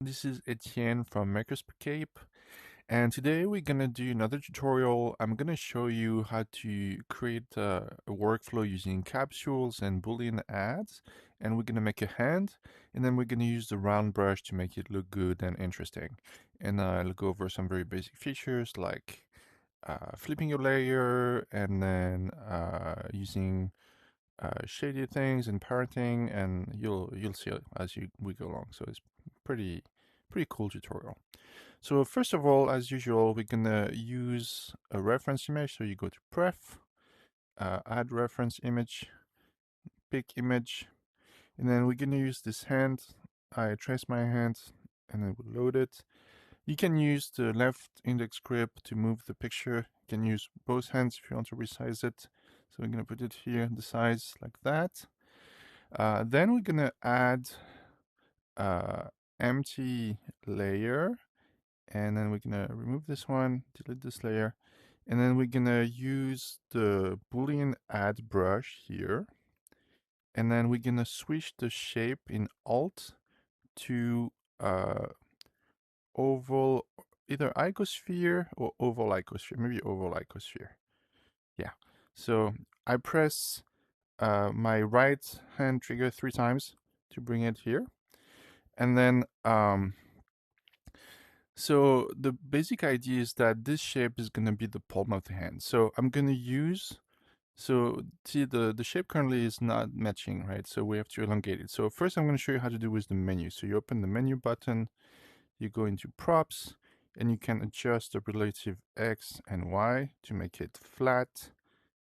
This is Etienne from Makerscape, and today we're gonna do another tutorial. I'm gonna show you how to create a workflow using capsules and boolean ads, and we're gonna make a hand, and then we're gonna use the round brush to make it look good and interesting. And I'll go over some very basic features like flipping your layer, and then using shady things and parroting, and you'll see it as we go along. So it's pretty pretty cool tutorial. So first of all, as usual, we're gonna use a reference image. So you go to Pref, add reference image, pick image, and then we're gonna use this hand. I trace my hand, and then we'll load it. You can use the left index grip to move the picture. You can use both hands if you want to resize it. So we're gonna put it here, the size like that. Then we're gonna add empty layer, and then we're gonna remove this one, delete this layer, and then we're gonna use the boolean add brush here, and then we're gonna switch the shape in Alt to oval, either icosphere or oval icosphere, maybe oval icosphere. Yeah. So I press my right hand trigger 3 times to bring it here. And then, so the basic idea is that this shape is going to be the palm of the hand. So I'm going to use, so see the shape currently is not matching, right? So we have to elongate it. So first I'm going to show you how to do with the menu. So you open the menu button, you go into props, and you can adjust the relative X and Y to make it flat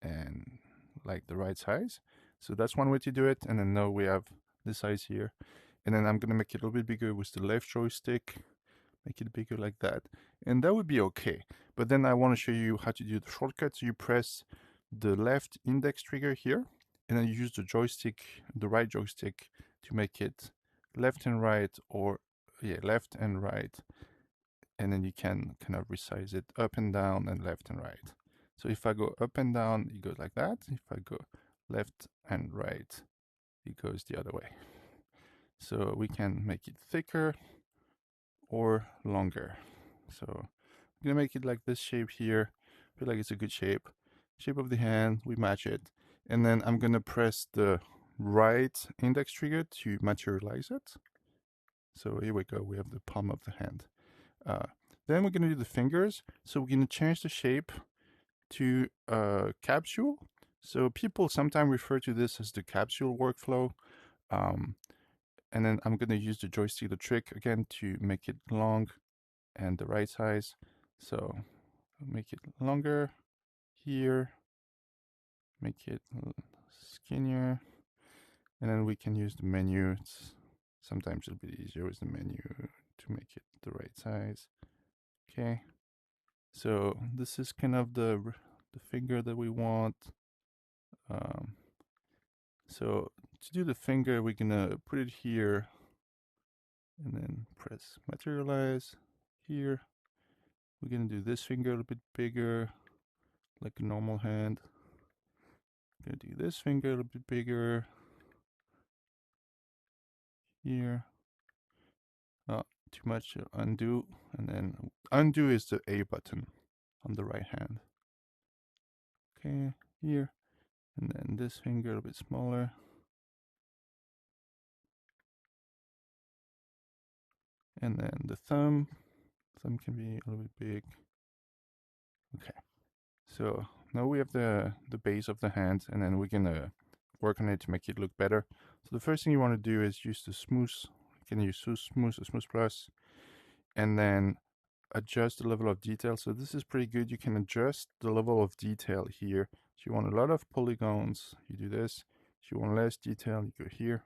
and like the right size. So that's one way to do it. And then now we have this size here. And then I'm going to make it a little bit bigger with the left joystick, make it bigger like that. And that would be okay. But then I want to show you how to do the shortcut. So you press the left index trigger here, and then you use the joystick, the right joystick, to make it left and right, or yeah, left and right. And then you can kind of resize it up and down and left and right. So if I go up and down, it goes like that. If I go left and right, it goes the other way. So we can make it thicker or longer. So I'm gonna make it like this shape here. Feel like it's a good shape. Shape of the hand, we match it. And then I'm gonna press the right index trigger to materialize it. So here we go, we have the palm of the hand. Then we're gonna do the fingers. So we're gonna change the shape to a capsule. So people sometimes refer to this as the capsule workflow. And then I'm gonna use the joystick, the trick again, to make it long and the right size. So make it longer here, make it skinnier, and then we can use the menu. It's sometimes a little bit easier with the menu to make it the right size. Okay, so this is kind of the finger that we want. So to do the finger, we're gonna put it here and then press materialize here. We're gonna do this finger a little bit bigger, like a normal hand. Gonna do this finger a little bit bigger here. Too much undo, and then undo is the A button on the right hand. Okay, here, and then this finger a little bit smaller. And then the thumb can be a little bit big. Okay, so now we have the base of the hand, and then we're gonna work on it to make it look better. So the first thing you want to do is use the smooth. You can use smooth plus, and then adjust the level of detail. So this is pretty good. You can adjust the level of detail here. If you want a lot of polygons, you do this. If you want less detail, you go here.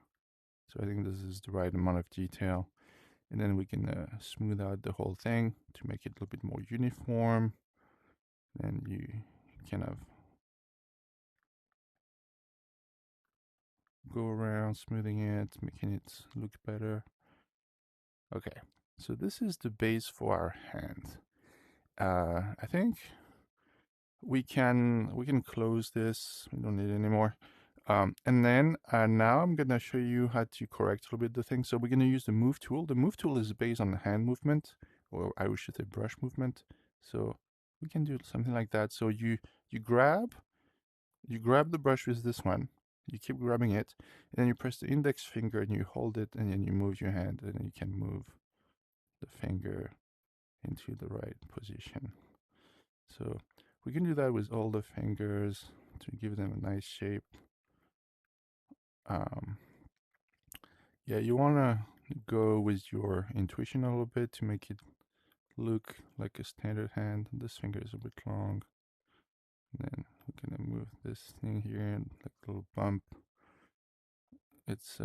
So I think this is the right amount of detail. And then we can smooth out the whole thing to make it a little bit more uniform. Then you kind of go around smoothing it, making it look better. Okay, so this is the base for our hand. I think we can close this. We don't need it anymore. And then now I'm gonna show you how to correct a little bit the thing. So we're gonna use the move tool. The move tool is based on hand movement, or I should say brush movement. So we can do something like that. So you grab the brush with this one. You keep grabbing it, and then you press the index finger and you hold it, and then you move your hand, and then you can move the finger into the right position. So we can do that with all the fingers to give them a nice shape. Um, yeah, you want to go with your intuition a little bit to make it look like a standard hand. This finger is a bit long. And then we're gonna move this thing here and like a little bump. It's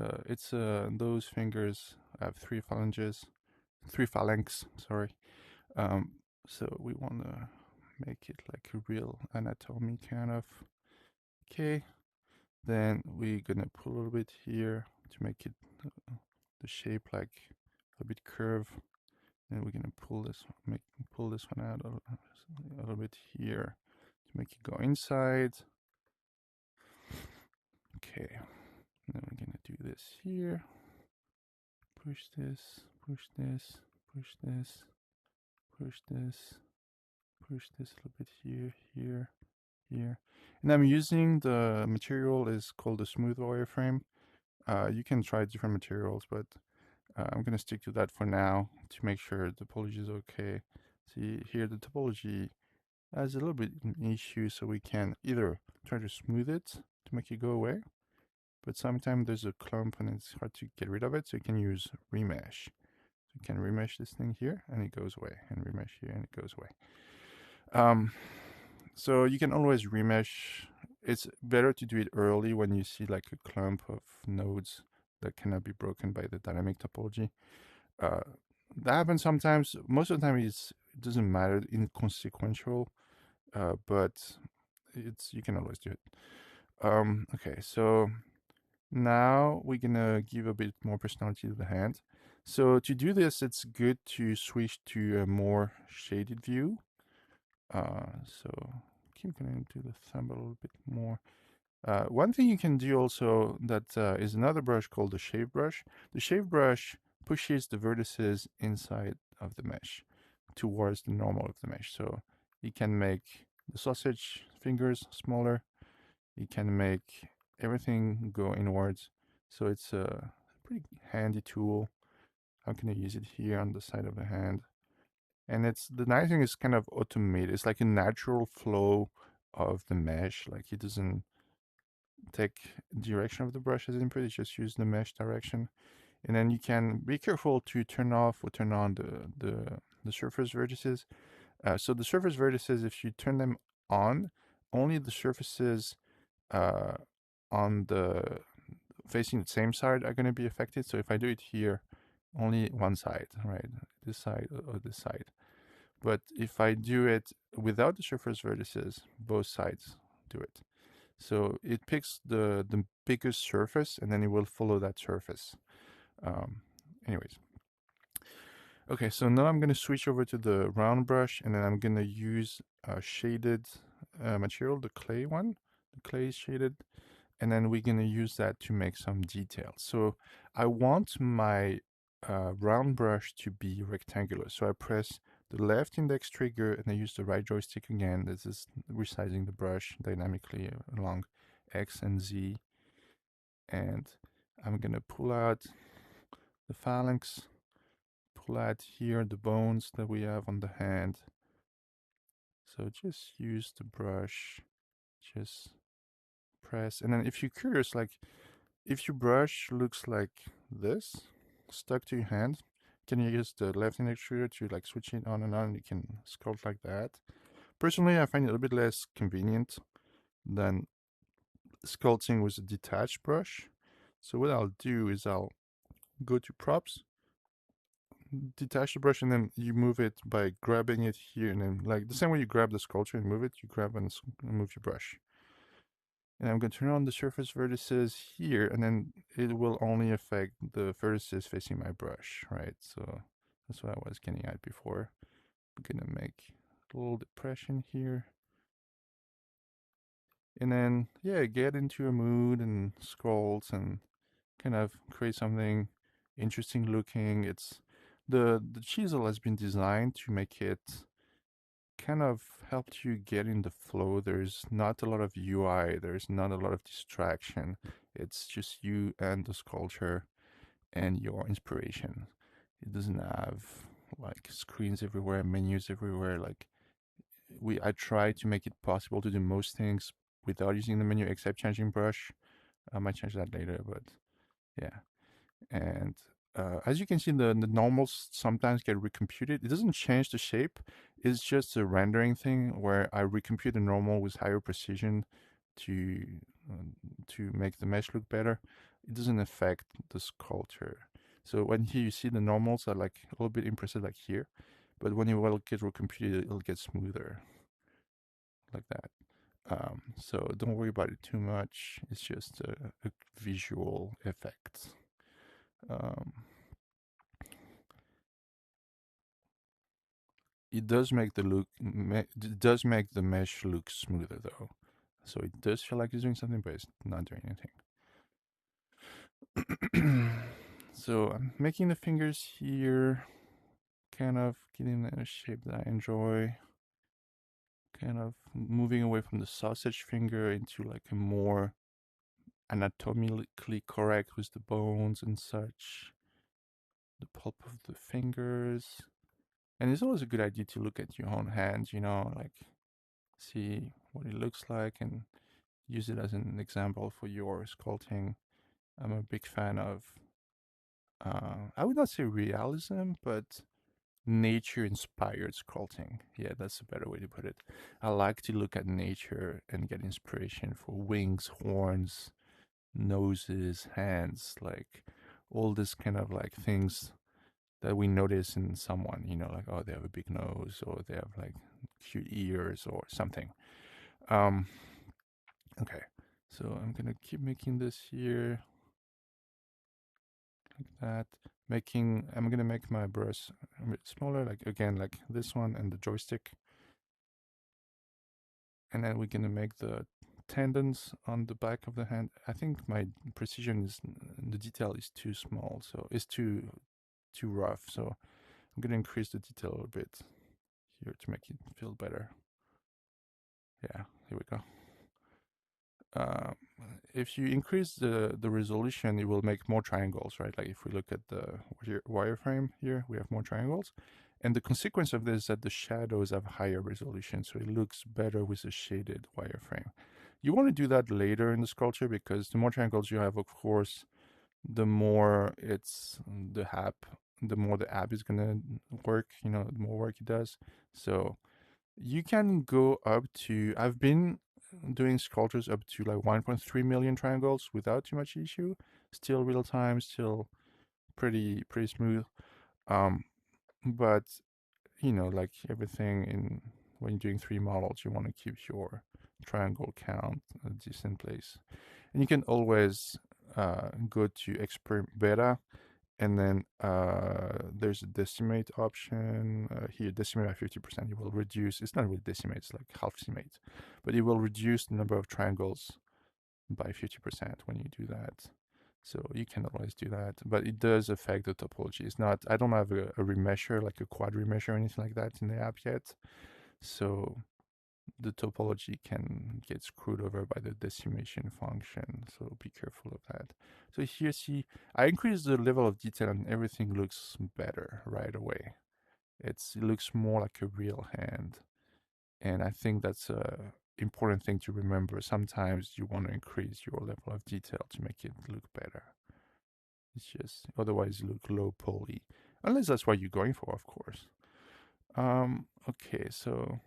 those fingers have three phalanx, sorry. Um, so we want to make it like a real anatomy kind of. Okay, then we're gonna pull a little bit here to make it the shape like a bit curve. And we're gonna pull this one out a little bit here to make it go inside. Okay, and then we're gonna do this here. Push this, push this, push this, push this, push this a little bit here, here, here. And I'm using the material is called the smooth wireframe. You can try different materials, but I'm gonna stick to that for now to make sure the topology is okay. See here, the topology has a little bit an issue, so we can either try to smooth it to make it go away, but sometimes there's a clump and it's hard to get rid of it, so you can use remesh. So you can remesh this thing here and it goes away, and remesh here and it goes away. So you can always remesh. It's better to do it early when you see like a clump of nodes that cannot be broken by the dynamic topology. That happens sometimes. Most of the time, it doesn't matter, inconsequential, but you can always do it. Okay, so now we're gonna give a bit more personality to the hand. So to do this, it's good to switch to a more shaded view. So keep going to the thumb a little bit more. One thing you can do also that is another brush called the shave brush. The shave brush pushes the vertices inside of the mesh towards the normal of the mesh. So it can make the sausage fingers smaller. It can make everything go inwards. So it's a pretty handy tool. I'm gonna use it here on the side of the hand. And it's the nice thing is kind of automated. It's like a natural flow of the mesh. Like it doesn't take direction of the brush as input. It just use the mesh direction. And then you can be careful to turn off or turn on the surface vertices. So the surface vertices, if you turn them on, only the surfaces on the facing the same side are going to be affected. So if I do it here, only one side, right? This side or this side. But if I do it without the surface vertices, both sides do it. So it picks the biggest surface and then it will follow that surface. Anyways. Okay, so now I'm going to switch over to the round brush and then I'm going to use a shaded material, the clay one. The clay is shaded. And then we're going to use that to make some details. So I want my round brush to be rectangular. So I press the left index trigger and I use the right joystick again. This is resizing the brush dynamically along X and Z. And I'm going to pull out the phalanx, pull out here the bones that we have on the hand. So just use the brush, just press. And then if you're curious, like if your brush looks like this, stuck to your hand, can you use the left index trigger to like switch it on and on? You can sculpt like that. Personally, I find it a bit less convenient than sculpting with a detached brush. So what I'll do is I'll go to props, detach the brush, and then you move it by grabbing it here, and then like the same way you grab the sculpture and move it, you grab and move your brush. And I'm going to turn on the surface vertices here, and then it will only affect the vertices facing my brush, right? So that's what I was getting at before. I'm going to make a little depression here. And then, yeah, get into a mood and scrolls and kind of create something interesting looking. It's the chisel has been designed to make it kind of help you get in the flow. There's not a lot of UI, there's not a lot of distraction. It's just you and the sculpture and your inspiration. It doesn't have like screens everywhere, menus everywhere. Like I try to make it possible to do most things without using the menu except changing brush. I might change that later, but yeah. And as you can see, the normals sometimes get recomputed. It doesn't change the shape. It's just a rendering thing where I recompute the normal with higher precision to to make the mesh look better. It doesn't affect the sculpture. So when here you see the normals are like a little bit impressive like here, but when it will get recomputed, it'll get smoother like that. So don't worry about it too much. It's just a visual effect. Um, it does make it does make the mesh look smoother though. So it does feel like it's doing something, but it's not doing anything. So I'm making the fingers here, kind of getting a shape that I enjoy, kind of moving away from the sausage finger into like a more anatomically correct with the bones and such. The pulp of the fingers. And it's always a good idea to look at your own hands, like see what it looks like and use it as an example for your sculpting. I'm a big fan of, I would not say realism, but nature inspired sculpting. Yeah, that's a better way to put it. I like to look at nature and get inspiration for wings, horns, noses, hands, like all this kind of like things that we notice in someone, like, oh, they have a big nose or they have like cute ears or something. Um, okay, so I'm gonna keep making this here like that. I'm gonna make my brush a bit smaller, like again, like this one and the joystick. And then we're gonna make the tendons on the back of the hand. I think my precision is, the detail is too small, so it's too rough. So I'm gonna increase the detail a little bit here to make it feel better. Yeah, here we go. Uh, if you increase the resolution, it will make more triangles, right? Like if we look at the wireframe here, we have more triangles. And the consequence of this is that the shadows have higher resolution, so it looks better with a shaded wireframe. You want to do that later in the sculpture because the more triangles you have, of course, the more the more the app is gonna work, the more work it does. So you can go up to, I've been doing sculptures up to like 1.3 million triangles without too much issue. Still real time, still pretty smooth. Um, but like everything in when you're doing 3 models, you want to keep your triangle count a decent place. And you can always go to experiment beta, and then there's a decimate option here. Decimate by 50%. It will reduce. It's not really decimate. It's like half decimate, but it will reduce the number of triangles by 50% when you do that. So you can always do that, but it does affect the topology. It's not. I don't have a remesher like a quad remesher or anything like that in the app yet. So the topology can get screwed over by the decimation function, so be careful of that. So here, see, I increase the level of detail and everything looks better right away. It looks more like a real hand, and I think that's a important thing to remember. Sometimes you want to increase your level of detail to make it look better. It's just otherwise you look low poly, unless that's what you're going for, of course. Okay, so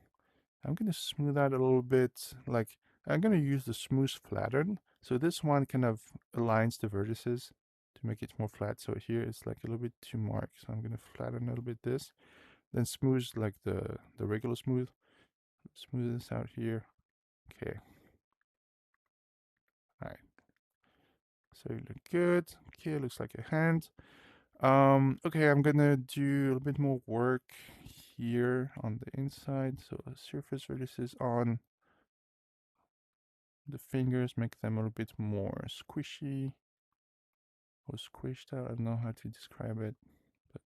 I'm going to smooth out a little bit. Like I'm going to use the smooth flatten. So this one kind of aligns the vertices to make it more flat. So here it's like a little bit too marked. So I'm going to flatten a little bit this. Then smooth like the regular smooth. Smooth this out here. Okay. All right. So you look good. Okay, looks like a hand. Okay, I'm gonna do a little bit more work here on the inside. So surface vertices on. The fingers, make them a little bit more squishy or squished out. I don't know how to describe it, but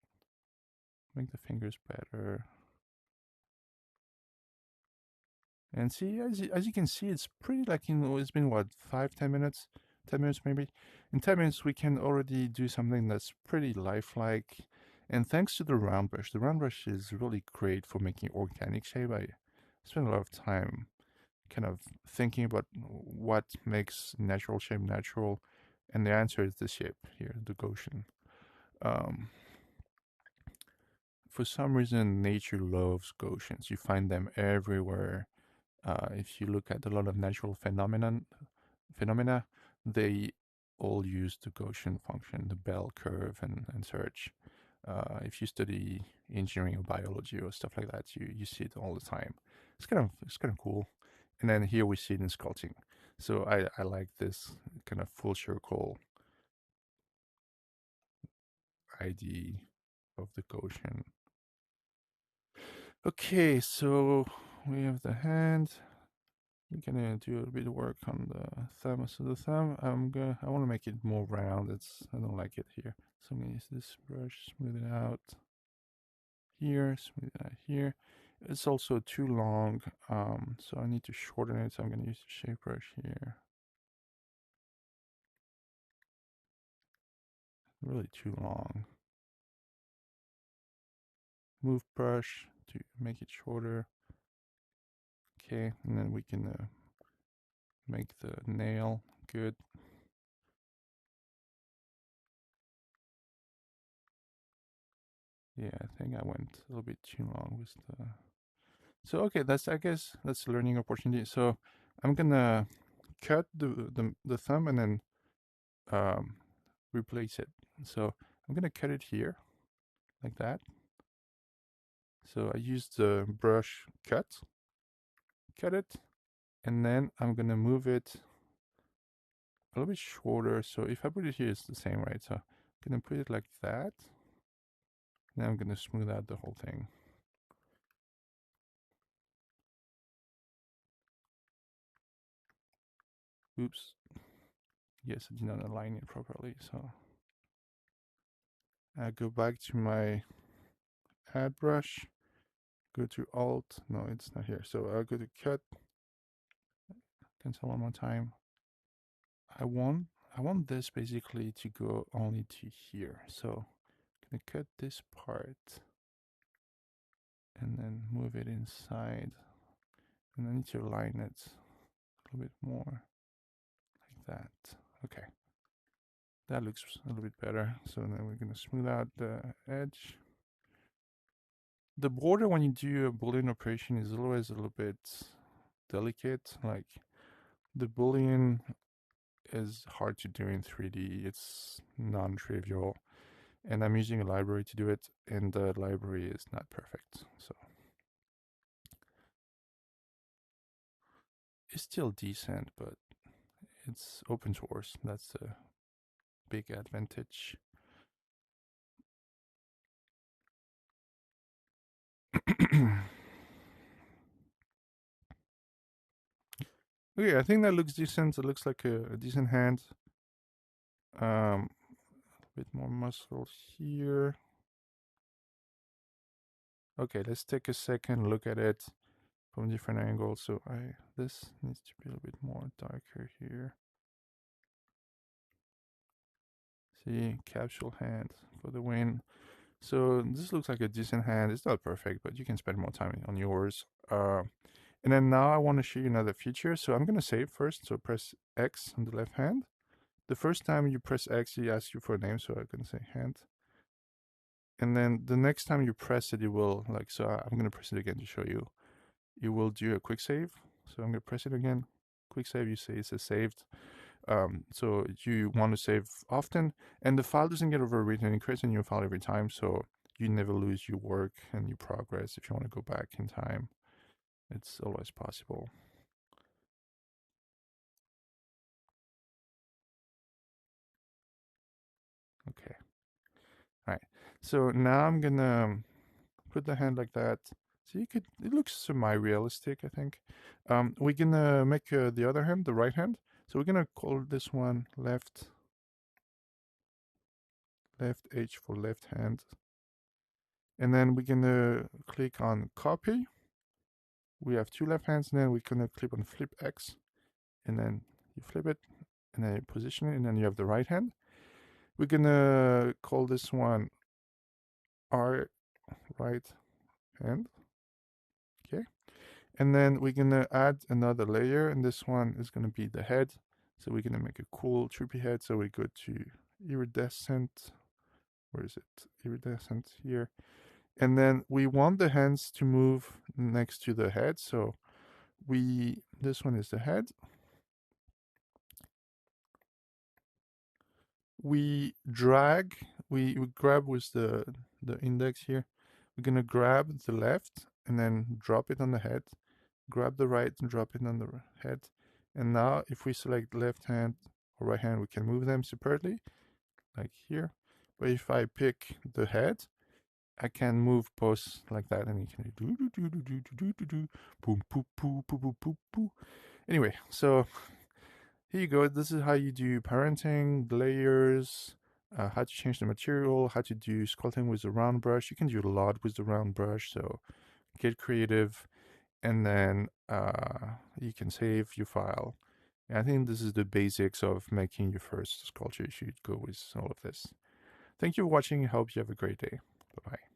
make the fingers better. And see, as you can see, it's pretty like, it's been what, 5, 10 minutes? 10 minutes maybe? In 10 minutes, we can already do something that's pretty lifelike. And thanks to the round brush is really great for making organic shape. I spend a lot of time kind of thinking about what makes natural shape natural. And the answer is this shape here, the Gaussian. Um, for some reason, nature loves Gaussians. You find them everywhere. If you look at a lot of natural phenomena, they all use the Gaussian function, the bell curve and such. If you study engineering or biology or stuff like that, you see it all the time. It's kind of cool. And then here we see it in sculpting. So I like this kind of full circle idea of the Gaussian. Okay, so we have the hand. We're gonna do a little bit of work on the thumb. So the thumb, I want to make it more round. I don't like it here. So I'm gonna use this brush, smooth it out here, smooth it out here. It's also too long, so I need to shorten it. So I'm gonna use the shape brush here. Really too long. Move brush to make it shorter. Okay, and then we can make the nail good. Yeah, I think I went a little bit too long with the. So okay, I guess that's a learning opportunity. So I'm gonna cut the thumb and then um, replace it. So I'm gonna cut it here like that. So I used the brush cut it, and then I'm gonna move it a little bit shorter. So if I put it here, it's the same, right? So I'm gonna put it like that. Now I'm gonna smooth out the whole thing. Oops. Yes, I did not align it properly. So I go back to my add brush, go to Alt. No, it's not here. So I'll go to cut, cancel one more time. I want this basically to go only to here. So I'm gonna cut this part and then move it inside. And I need to align it a little bit more like that. Okay. That looks a little bit better. So then we're gonna smooth out the edge. The border when you do a boolean operation is always a little bit delicate. Like the boolean is hard to do in 3D. It's non-trivial. And I'm using a library to do it, and the library is not perfect. So it's still decent, but it's open source. That's a big advantage. Okay, I think that looks decent. It looks like a decent hand. A bit more muscle here. Okay, let's take a second, look at it from different angles. So this needs to be a little bit more darker here. See, capsule hand for the win. So this looks like a decent hand. It's not perfect, but you can spend more time on yours. And then now I want to show you another feature. So I'm going to save first. So press X on the left hand. The first time you press X, it asks you for a name. So I'm going to say hand. And then the next time you press it, it will so I'm going to press it again to show you. It will do a quick save. So I'm going to press it again. Quick save, you say it says saved. So you want to save often, and the file doesn't get overwritten. It creates a new file every time, so you never lose your work and your progress. If you want to go back in time, it's always possible. Okay. All right. So now I'm gonna put the hand like that. So it looks semi-realistic, I think. We're gonna make the other hand, the right hand. So we're gonna call this one left H for left hand. And then we're gonna click on copy. We have two left hands, and then we're gonna click on flip X. And then you flip it, and then you position it, and then you have the right hand. We're gonna call this one R right hand. Okay. And then we're gonna add another layer, and this one is gonna be the head. So we're gonna make a cool trippy head. So we go to iridescent. Where is it? Iridescent here. And then we want the hands to move next to the head. So this one is the head. We drag, we grab with the index here. We're gonna grab the left and then drop it on the head. Grab the right and drop it on the head. And now if we select left hand or right hand, we can move them separately, like here. But if I pick the head, I can move both like that, and you can do boom, boop, boop, boop, boop, boop, boop. Anyway, so here you go. This is how you do parenting, layers, how to change the material, how to do sculpting with the round brush. You can do a lot with the round brush, so get creative, and then you can save your file. And I think this is the basics of making your first sculpture. You should go with all of this. Thank you for watching. I hope you have a great day. Bye-bye.